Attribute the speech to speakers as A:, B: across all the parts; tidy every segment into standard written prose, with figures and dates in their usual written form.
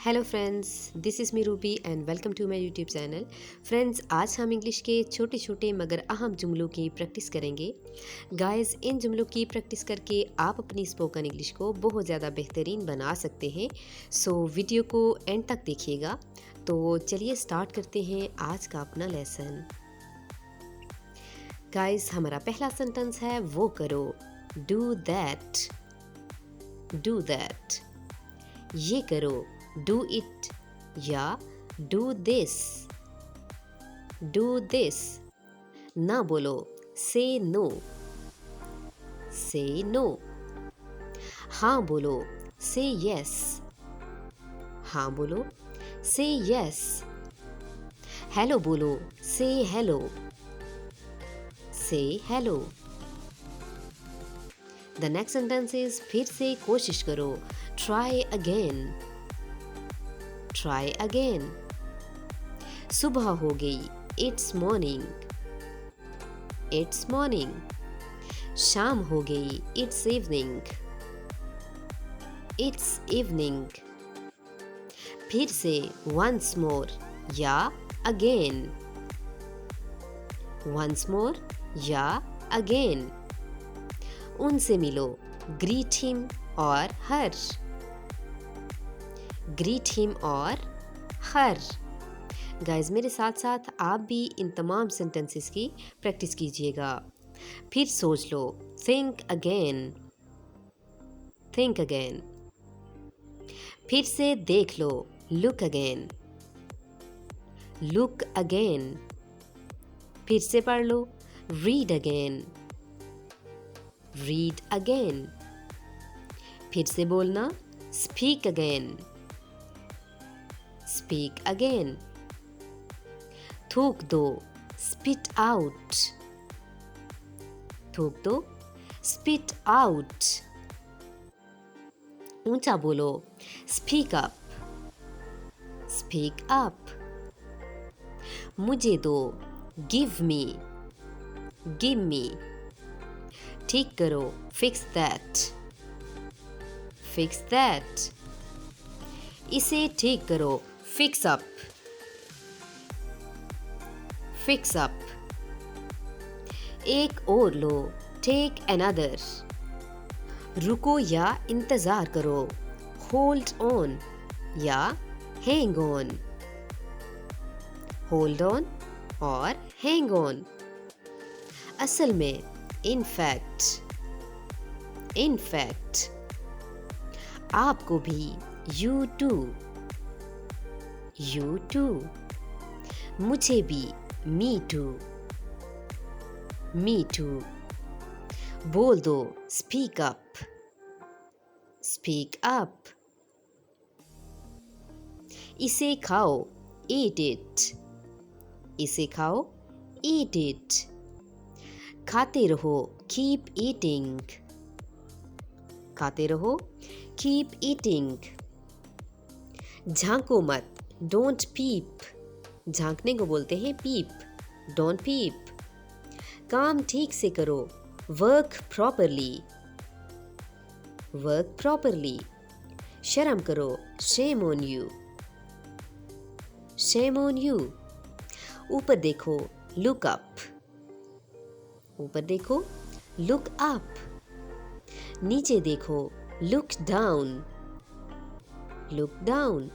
A: Hello friends, this is me Ruby and welcome to my YouTube channel. Friends, आज हम English के छोटे छोटे मगर अहम जुमलों की प्रैक्टिस करेंगे। गाइस, इन जुमलों की प्रैक्टिस करके आप अपनी स्पोकन इंग्लिश को बहुत ज़्यादा बेहतरीन बना सकते हैं। सो वीडियो को एंड तक देखिएगा। तो चलिए स्टार्ट करते हैं आज का अपना लेसन। गाइस, हमारा पहला सेंटेंस है वो करो, डू दैट। डू दैट, ये करो, डू इट, या डू दिस। Do this. ना बोलो, से नो। से नो। हाँ बोलो, से यस। हाँ बोलो, से यस। हेलो बोलो, से हेलो। से hello. The next sentence is फिर से कोशिश करो, ट्राई अगेन। Try again. सुबह हो गई, इट्स मॉर्निंग। It's morning. शाम हो गई, इट्स इवनिंग। It's evening. फिर से, वंस मोर, या अगेन। वंस मोर या अगेन। उनसे मिलो, ग्रीट हिम और हर। ग्रीट हिम और हर। गाइज, मेरे साथ साथ आप भी इन तमाम सेंटेंसेस की प्रैक्टिस कीजिएगा। फिर सोच लो, थिंक अगेन। Think again. फिर से देख लो, लुक अगेन। Look again. फिर से पढ़ लो, रीड अगेन। Read again. फिर से बोलना, स्पीक अगेन। Speak again. थूक दो, स्पिट आउट। थूक दो, स्पिट आउट। ऊंचा बोलो, स्पीक अप। Speak up. मुझे दो, गिव मी। Give me. ठीक करो, फिक्स दैट। Fix that. इसे ठीक करो, फिक्स अप। Fix up. एक और लो, टेक अनदर। रुको या इंतजार करो, होल्ड ऑन या हैंग ऑन। होल्ड ऑन और हैंग ऑन। असल में, इन फैक्ट। In fact. आपको भी, यू टू। You to. मुझे भी, मी टू। Me to. बोल दो, स्पीक अप। Speak up. इसे खाओ, ईट इट। इसे खाओ, ईट इट। खाते रहो, कीप ईटिंग। खाते रहो, कीप ईटिंग। झांको मत, डोंट पीप। झांकने को बोलते हैं पीप। डोंट पीप। काम ठीक से करो, वर्क प्रॉपरली। Work properly. शर्म करो, shame on you. Shame on you. ऊपर देखो, लुक अप। ऊपर देखो, लुक अप। नीचे देखो, लुक डाउन। Look down.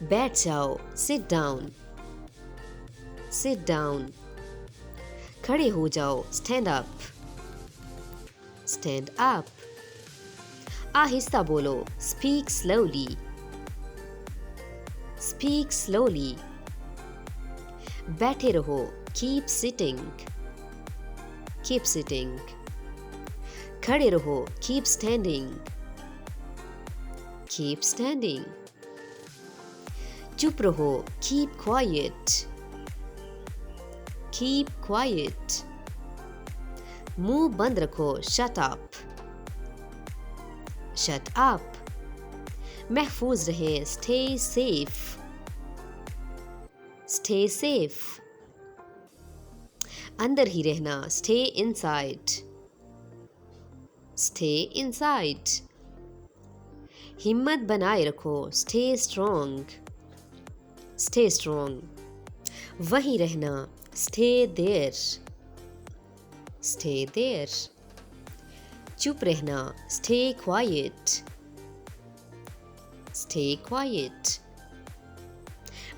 A: बैठ जाओ, सिट डाउन। Sit down. खड़े हो जाओ, स्टैंड अप। Stand up. आहिस्ता बोलो, स्पीक स्लोली। Speak slowly. बैठे रहो, कीप सिटिंग। Keep sitting. खड़े रहो, कीप स्टैंडिंग। Keep standing. चुप रहो, कीप क्वाइट। Keep quiet. मुंह बंद रखो, शट अप। Shut up. महफूज रहे, स्टे सेफ। Stay safe. अंदर ही रहना, स्टे इनसाइड। Stay inside. हिम्मत बनाए रखो, स्टे स्ट्रॉन्ग, स्टे स्ट्रॉन्ग। वहीं रहना, स्टे देयर, स्टे देयर। चुप रहना, स्टे क्वाइट, स्टे क्वाइट।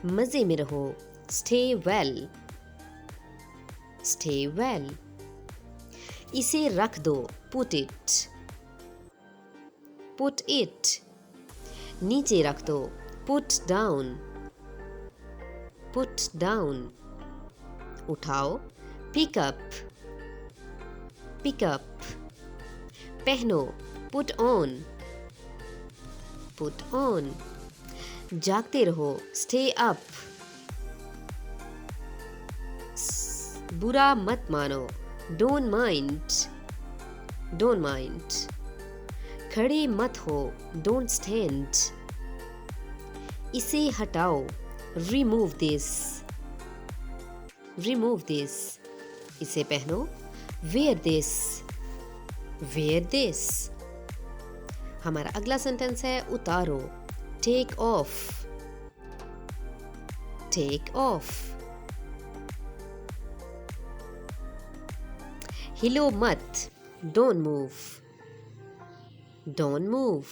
A: मजे में रहो, स्टे वेल, स्टे वेल। इसे रख दो, पुट इट, पुट इट। नीचे रख दो, पुट डाउन, पुट डाउन। उठाओ, पिक अप, पिक अप। पहनो, पुट ऑन, पुट ऑन। जागते रहो, स्टे अप। बुरा मत मानो, डोंट माइंड, डोंट माइंड। खड़े मत हो, डोंट स्टैंड। इसे हटाओ, रिमूव दिस, रिमूव दिस। इसे पहनो, वेयर दिस, वेयर दिस। हमारा अगला सेंटेंस है उतारो, टेक ऑफ, टेक ऑफ। हिलो मत, डोंट मूव, डोंट मूव।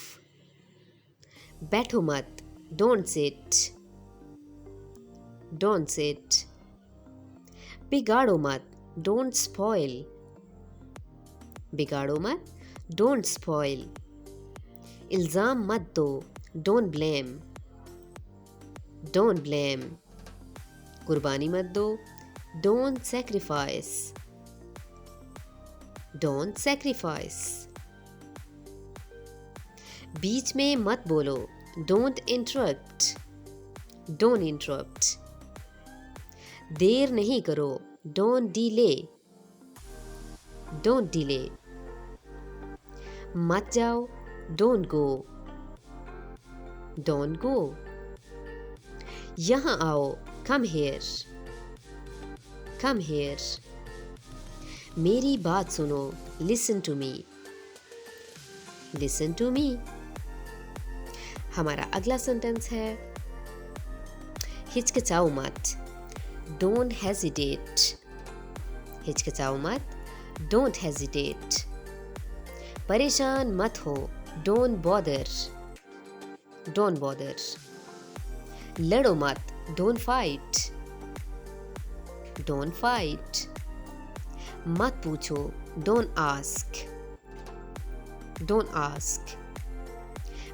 A: बैठो मत, डोंट सिट, डोंट सिट। बिगाड़ो मत, डोंट स्पॉइल, बिगाड़ो मत, डोंट स्पॉइल। इल्ज़ाम मत दो, डोंट ब्लेम, डोंट ब्लेम। कुर्बानी मत दो, डोंट सैक्रिफाइस, डोंट सैक्रिफाइस। बीच में मत बोलो, डोंट इंटरप्ट, डोंट इंटरप्ट। देर नहीं करो, डोंट डिले, डोंट डिले। मत जाओ, डोंट गो, डोंट गो। यहां आओ, कम हियर, कम हियर। मेरी बात सुनो, listen to me, listen to me. हमारा अगला सेंटेंस है हिचकिचाओ मत, डोंट हेजिटेट, हिचकिचाओ मत, डोंट हेजिटेट। परेशान मत हो, डोंट बॉदर, डोंट बॉदर। लड़ो मत, डोंट फाइट, डोंट फाइट। मत पूछो, डोंट आस्क, डोंट आस्क।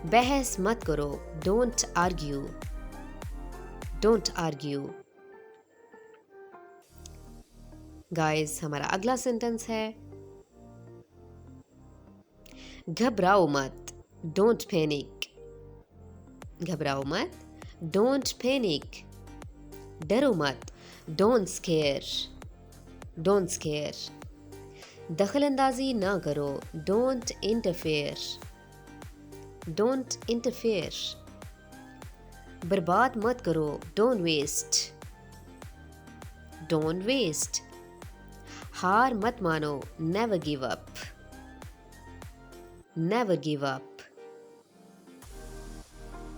A: बहस मत करो, don't argue, don't argue. Guys, हमारा अगला सेंटेंस है घबराओ मत, डोंट पैनिक, घबराओ मत, डोंट पैनिक। डरो मत, डोंट स्केयर, डोंट स्केयर। दखल अंदाजी ना करो, डोंट इंटरफेयर, डोंट इंटरफेयर। बर्बाद मत करो, डोंट वेस्ट, डोंट वेस्ट। हार मत मानो, never give up, never give up.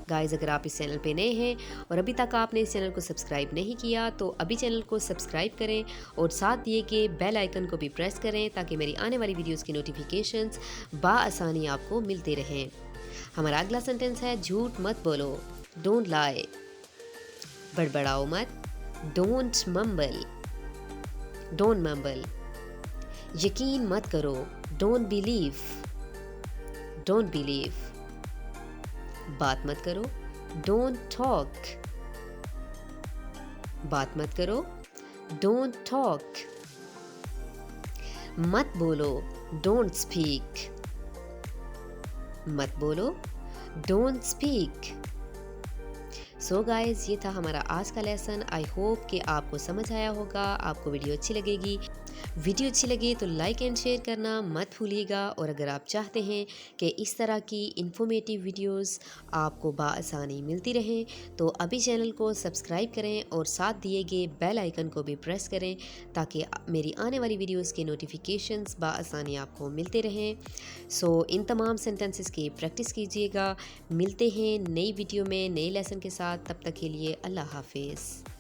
A: Guys, अगर आप इस चैनल पे नए हैं और अभी तक आपने इस चैनल को सब्सक्राइब नहीं किया तो अभी चैनल को सब्सक्राइब करें और साथ दिए के बेल आइकन को भी प्रेस करें ताकि मेरी आने वाली वीडियोस की नोटिफिकेशंस बाआसानी आपको मिलते रहें। हमारा अगला सेंटेंस है झूठ मत बोलो, डोंट लाई। बड़बड़ाओ मत, डोंट मम्बल, डोंट मम्बल। यकीन मत करो, डोंट बिलीव, डोंट बिलीव। बात मत करो, डोंट टॉक, बात मत करो, डोंट टॉक। मत बोलो, डोंट स्पीक, मत बोलो, डोंट स्पीक। सो गाइज, ये था हमारा आज का लेसन। आई होप कि आपको समझ आया होगा, आपको वीडियो अच्छी लगेगी। वीडियो अच्छी लगे तो लाइक एंड शेयर करना मत भूलिएगा, और अगर आप चाहते हैं कि इस तरह की इन्फॉर्मेटिव वीडियोस आपको बआसानी मिलती रहें तो अभी चैनल को सब्सक्राइब करें और साथ दिए गए बेल आइकन को भी प्रेस करें ताकि मेरी आने वाली वीडियोस के नोटिफिकेशंस बआसानी आपको मिलते रहें। सो इन तमाम सेंटेंसेस की प्रैक्टिस कीजिएगा। मिलते हैं नई वीडियो में नए लेसन के साथ, तब तक के लिए अल्लाह हाफिज़।